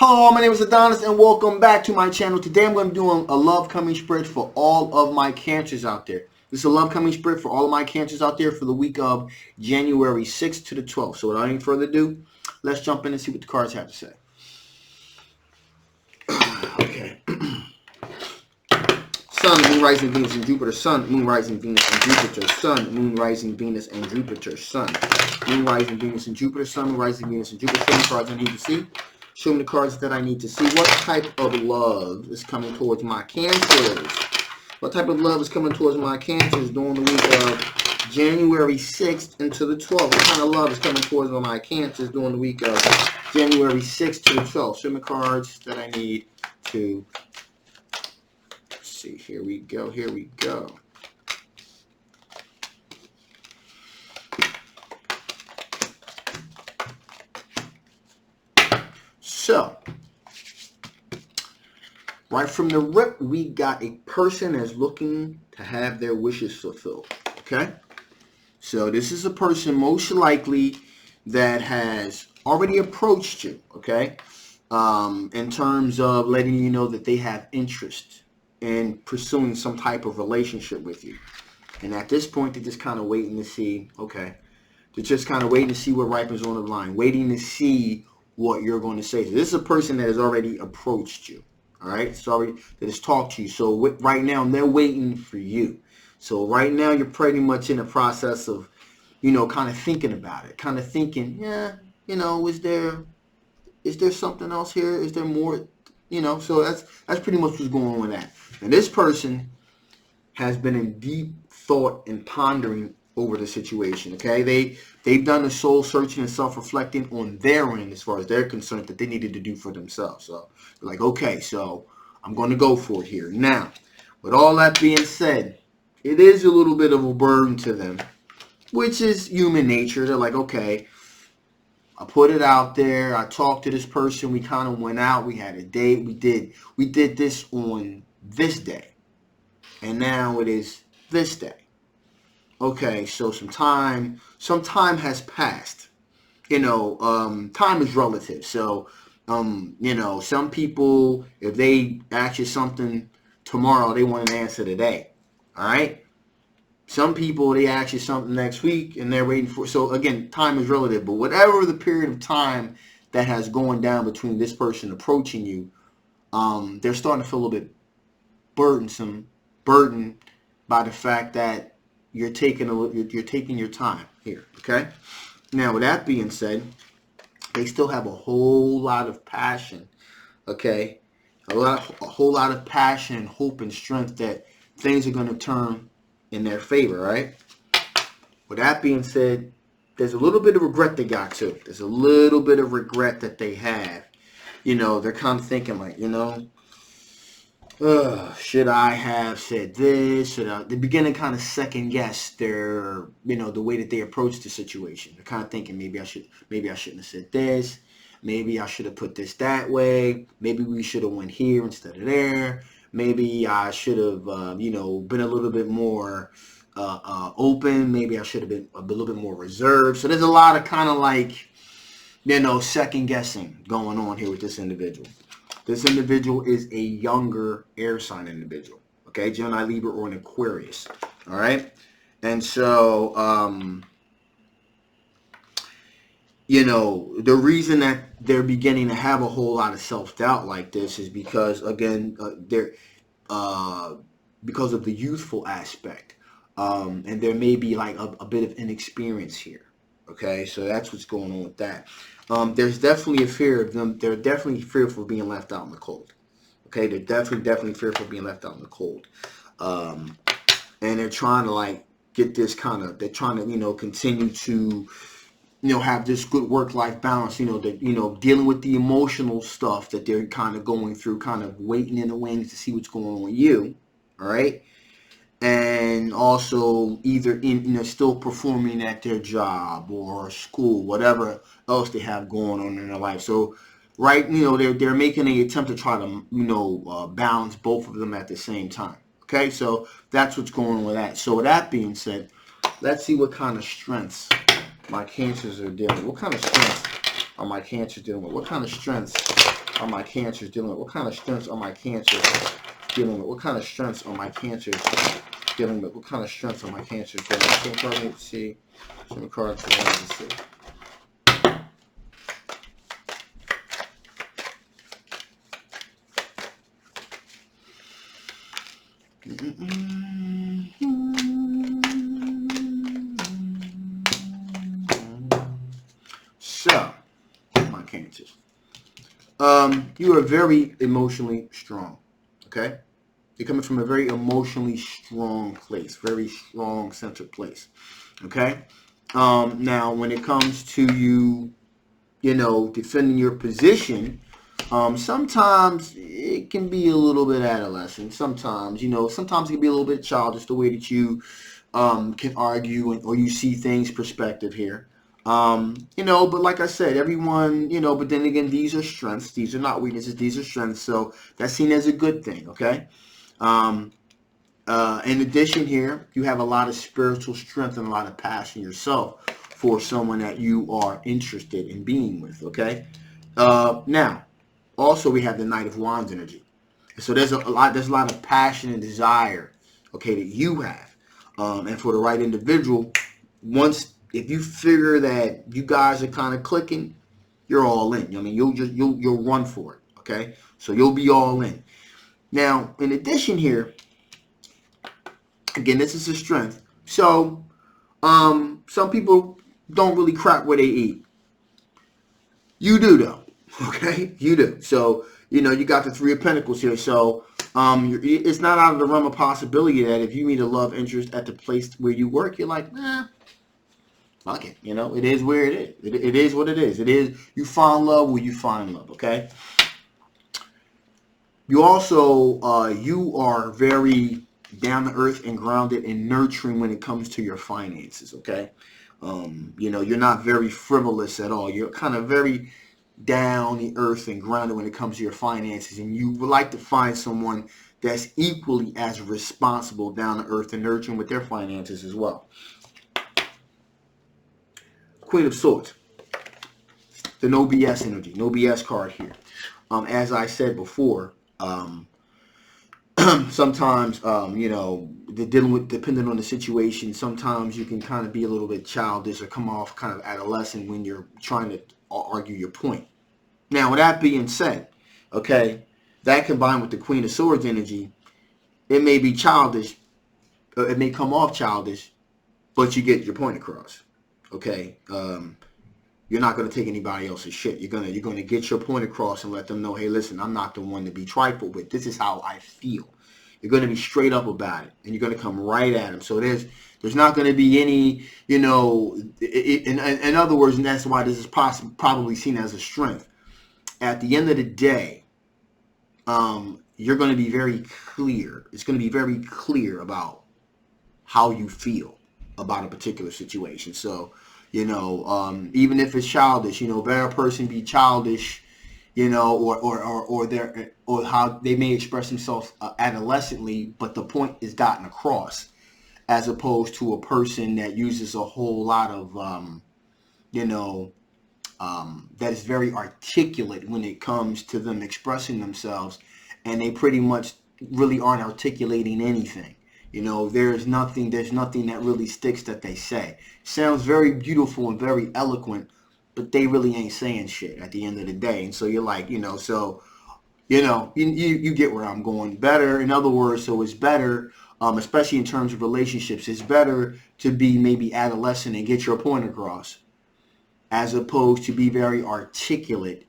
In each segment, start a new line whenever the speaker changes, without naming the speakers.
Hello, my name is Adonis and welcome back to my channel. Today I'm going to be doing a love coming spread for all of my Cancers out there. This is a love coming spread for all of my Cancers out there for the week of January 6th to the 12th. So without any further ado, let's jump in and see what the cards have to say. Okay. Sun, Moon, Rising, Venus, and Jupiter. Sun, Moon, Rising, Venus, and Jupiter. Sun, Moon, Rising, Venus, and Jupiter. Sun, Moon, Rising, Venus, and Jupiter. Sun, Moon, Rising, Venus, and Jupiter. Show me the cards I need to see. Show me the cards that I need to see. What type of love is coming towards my Cancers? What type of love is coming towards my Cancers during the week of January 6th into the 12th? What kind of love is coming towards my Cancers during the week of January 6th to the 12th? Show me the cards that I need to see. Here we go. Here we go. So, right from the rip, we got a person that's looking to have their wishes fulfilled. Okay? So, this is a person most likely that has already approached you. Okay? In terms of letting you know that they have interest in pursuing some type of relationship with you. And at this point, they're just kind of waiting to see, okay, they're just kind of waiting to see what ripens on the line, waiting to see what you're going to say. So this is a person that has already approached you, all right? Sorry, that has talked to you. So right now, they're waiting for you. So right now, you're pretty much in the process of, kind of thinking about it, kind of thinking, yeah, is there something else here? Is there more? So that's pretty much what's going on with that. And this person has been in deep thought and pondering over the situation, okay? They've done the soul searching and self-reflecting on their end as far as they're concerned that they needed to do for themselves. So they're like, okay, so I'm going to go for it here. Now, with all that being said, it is a little bit of a burden to them, which is human nature. They're like, okay, I put it out there. I talked to this person. We kind of went out. We had a date. We did this on this day. And now it is this day. Okay, so some time has passed. Time is relative. So, some people, if they ask you something tomorrow, they want an answer today. All right? Some people, they ask you something next week, and they're waiting for... So, again, time is relative. But whatever the period of time that has gone down between this person approaching you, they're starting to feel a little bit burdened by the fact that you're taking your time here, okay? Now, with that being said, they still have a whole lot of passion, okay? A whole lot of passion and hope and strength that things are going to turn in their favor, right? With that being said, there's a little bit of regret they got too. There's a little bit of regret that they have. They're kind of thinking like, should I have said this? They begin to kind of second guess their, the way that they approach the situation. They're kind of thinking maybe I shouldn't have said this. Maybe I should have put this that way. Maybe we should have went here instead of there. Maybe I should have, been a little bit more open. Maybe I should have been a little bit more reserved. So there's a lot of kind of like, second guessing going on here with this individual. This individual is a younger air sign individual, okay? Gemini, Libra, or an Aquarius, all right? And so, the reason that they're beginning to have a whole lot of self-doubt like this is because, again, because of the youthful aspect. And there may be like a bit of inexperience here, okay? So that's what's going on with that. There's definitely a fear of them. They're definitely fearful of being left out in the cold. Okay, they're definitely fearful of being left out in the cold. And they're trying to like get this they're trying to, continue to, have this good work-life balance, dealing with the emotional stuff that they're kind of going through, kind of waiting in the wings to see what's going on with you. All right. And also either still performing at their job or school, whatever else they have going on in their life. So, right, they're making an attempt to try to, balance both of them at the same time. Okay, so that's what's going on with that. So with that being said, let's see what kind of strengths my Cancers are dealing with. What kind of strengths are my Cancers dealing with? What kind of strengths are my cancers dealing with? What kind of strengths are my cancers dealing with? What kind of strengths are my cancers dealing with? What kind of strengths are my cancers dealing with? Some cards I need to see. Some cards I need to see. So, my cancers. You are very emotionally strong. Okay? You're coming from a very emotionally strong place, very strong centered place. Okay? Now, when it comes to you, defending your position, sometimes it can be a little bit adolescent. Sometimes it can be a little bit childish, the way that you can argue or you see things perspective here. But like I said, everyone, but then again, these are strengths. These are not weaknesses. These are strengths. So that's seen as a good thing, okay? In addition here, you have a lot of spiritual strength and a lot of passion yourself for someone that you are interested in being with, okay? Now, also we have the Knight of Wands energy. So there's a lot of passion and desire, okay, that you have. And for the right individual, if you figure that you guys are kind of clicking, you're all in. I mean, you'll run for it, okay? So you'll be all in. Now, in addition here, again, this is a strength. So, some people don't really crap where they eat. You do, though. Okay? You do. So, you got the Three of Pentacles here. So, it's not out of the realm of possibility that if you meet a love interest at the place where you work, you're like, fuck it. It is where it is. It is what it is. It is, you find love where you find love, okay? You also, you are very down to earth and grounded and nurturing when it comes to your finances, okay? You're not very frivolous at all. You're kind of very down the earth and grounded when it comes to your finances, and you would like to find someone that's equally as responsible, down to earth and nurturing with their finances as well. Queen of Swords, the no BS energy, no BS card here. As I said before, sometimes, depending on the situation, sometimes you can kind of be a little bit childish or come off kind of adolescent when you're trying to argue your point. Now, with that being said, okay, that combined with the Queen of Swords energy, it may be childish, it may come off childish, but you get your point across, okay? You're not going to take anybody else's shit. You're going to get your point across and let them know, hey, listen, I'm not the one to be trifled with. This is how I feel. You're going to be straight up about it, and you're going to come right at them. So there's not going to be any, in other words, and that's why this is probably seen as a strength. At the end of the day, you're going to be very clear. It's going to be very clear about how you feel about a particular situation. So, even if it's childish, better person be childish, or how they may express themselves adolescently, but the point is gotten across, as opposed to a person that uses a whole lot of, that is very articulate when it comes to them expressing themselves, and they pretty much really aren't articulating anything. There's nothing that really sticks that they say. Sounds very beautiful and very eloquent, but they really ain't saying shit at the end of the day. And so you're like, you get where I'm going. Better, in other words, so it's better, especially in terms of relationships, it's better to be maybe adolescent and get your point across, as opposed to be very articulate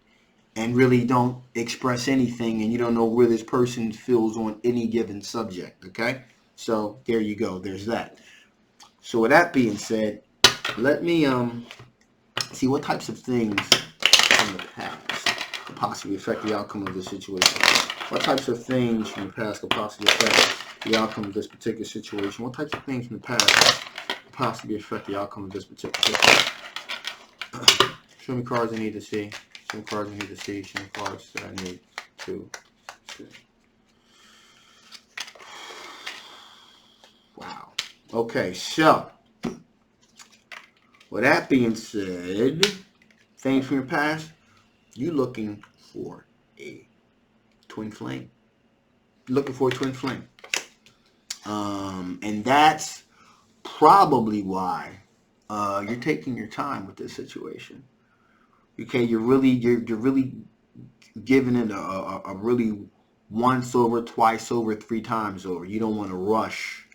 and really don't express anything, and you don't know where this person feels on any given subject, okay? So there you go. There's that. So with that being said, let me see what types of things from the past could possibly affect the outcome of this situation. What types of things from the past could possibly affect the outcome of this particular situation? What types of things from the past could possibly affect the outcome of this particular situation? Show me cards I need to see. Show me cards I need to see. Show me cards that I need to see. Wow. Okay, so with that being said, things from your past, you're looking for a twin flame. Looking for a twin flame. And that's probably why you're taking your time with this situation. Okay, you're really giving it a really once over, twice over, three times over. You don't want to rush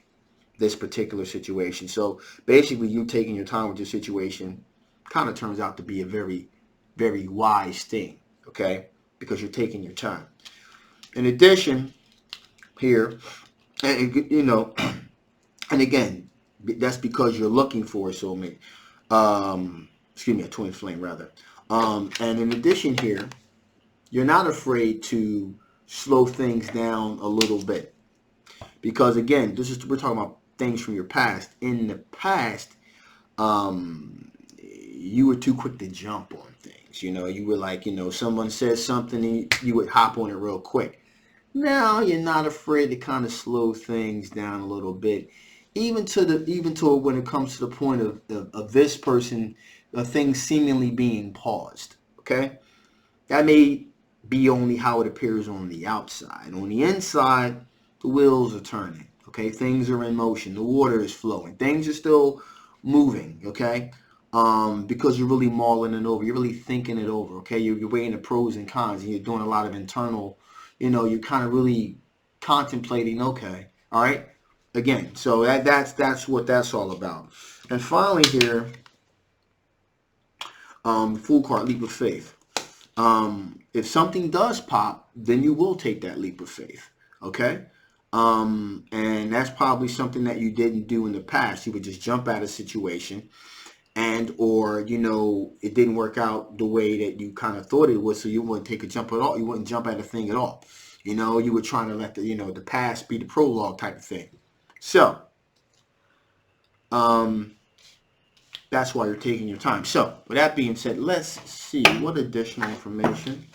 this particular situation. So basically, you taking your time with this situation kind of turns out to be a very, very wise thing. Okay, because you're taking your time. In addition, here, and you know, and again, that's because you're looking for a soulmate. Excuse me, a twin flame rather. And in addition here, you're not afraid to slow things down a little bit. Because again, we're talking about things from your past. In the past, you were too quick to jump on things. You know, you were like, someone says something and you would hop on it real quick. Now you're not afraid to kind of slow things down a little bit. Even to when it comes to the point of this person, things seemingly being paused. Okay? That may be only how it appears on the outside. On the inside, the wheels are turning. Okay, things are in motion. The water is flowing. Things are still moving. Okay, because you're really mulling it over. You're really thinking it over. Okay, you're weighing the pros and cons, and you're doing a lot of internal. You're kind of really contemplating. Okay, all right. Again, so that's what that's all about. And finally here, Fool card, leap of faith. If something does pop, then you will take that leap of faith. Okay? And that's probably something that you didn't do in the past. You would just jump at a situation or it didn't work out the way that you kind of thought it would, so you wouldn't take a jump at all. You wouldn't jump at a thing at all. You were trying to let the past be the prologue type of thing. So, that's why you're taking your time. So, with that being said, let's see what additional information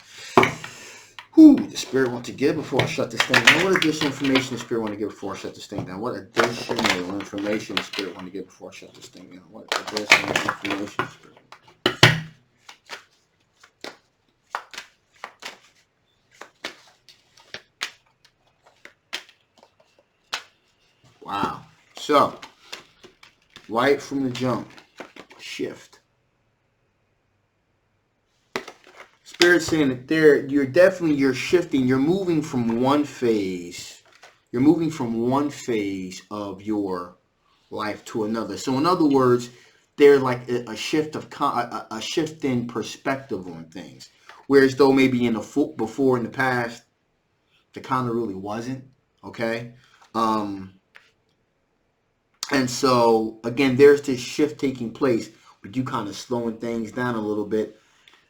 the Spirit wants to give before I shut this thing down. What additional information the Spirit want to give before I shut this thing down? What additional information the Spirit want to give before I shut this thing down? What additional information the Spirit? Wow. So, right from the jump, shift. Spirit's saying that you're shifting, you're moving from one phase of your life to another. So in other words, there's like a shift in perspective on things. Whereas though maybe before in the past, there kind of really wasn't. Okay. And so again, there's this shift taking place with you kind of slowing things down a little bit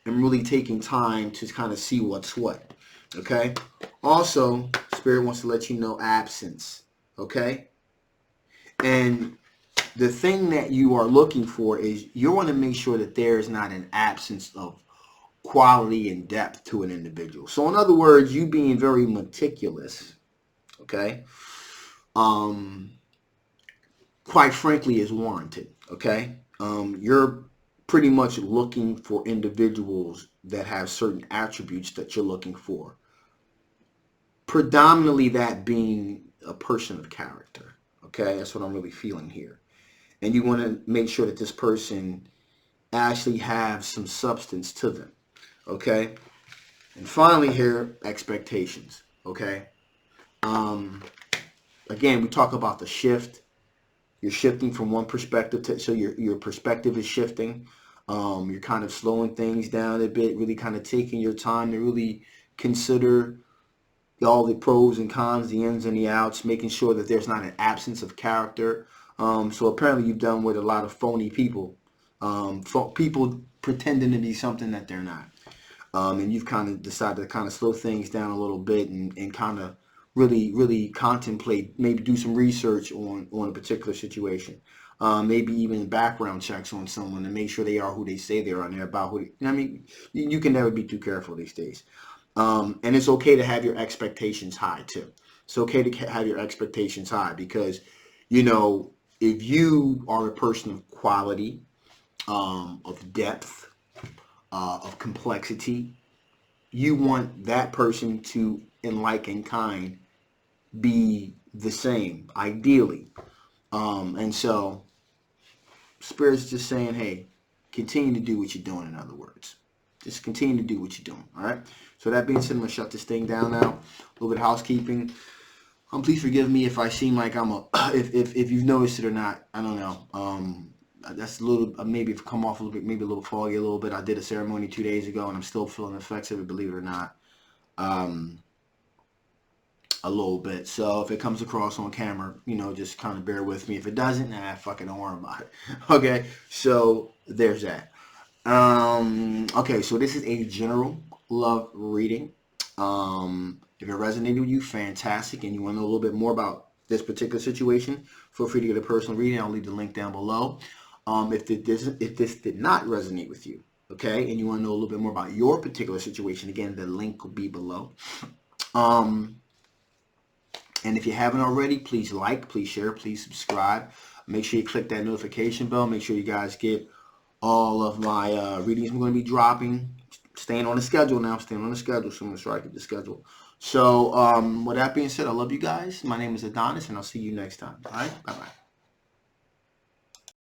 and really taking time to kind of see what's what. Okay. Also, Spirit wants to let you know absence. Okay. And the thing that you are looking for is you want to make sure that there is not an absence of quality and depth to an individual. So in other words, you being very meticulous, okay, quite frankly is warranted, okay? You're pretty much looking for individuals that have certain attributes that you're looking for. Predominantly that being a person of character, okay? That's what I'm really feeling here. And you want to make sure that this person actually have some substance to them, okay? And finally here, expectations, okay? Again, we talk about the shift. You're shifting from one perspective so your perspective is shifting. You're kind of slowing things down a bit, really kind of taking your time to really consider all the pros and cons, the ins and the outs, making sure that there's not an absence of character. So apparently you've done with a lot of phony people, people pretending to be something that they're not. And you've kind of decided to kind of slow things down a little bit and kind of really contemplate, maybe do some research on a particular situation. Maybe even background checks on someone to make sure they are who they say they are and they're about who they, I mean, you can never be too careful these days. And it's okay to have your expectations high too. It's okay to have your expectations high because, if you are a person of quality, of depth, of complexity, you want that person to, in like and kind, be the same, ideally. And so Spirit's just saying, hey, continue to do what you're doing, in other words. Just continue to do what you're doing, all right? So that being said, I'm going to shut this thing down now. A little bit of housekeeping. Please forgive me if I seem like I'm a, if you've noticed it or not, I don't know. That's a little, maybe if come off a little bit, maybe a little foggy a little bit. I did a ceremony 2 days ago, and I'm still feeling the effects of it, believe it or not. A little bit. So if it comes across on camera, you know, just kind of bear with me. If it doesn't, nah, fucking don't worry about it. Okay, so there's that. Okay, so this is a general love reading. If it resonated with you, fantastic, and you want to know a little bit more about this particular situation, feel free to get a personal reading. I'll leave the link down below. If this did not resonate with you, okay, and you want to know a little bit more about your particular situation, again, the link will be below. And if you haven't already, please like, please share, please subscribe. Make sure you click that notification bell. Make sure you guys get all of my readings I'm going to be dropping. Staying on the schedule now. Staying on the schedule. So I'm going to try to get the schedule. So with that being said, I love you guys. My name is Adonis, and I'll see you next time. All right? Bye-bye.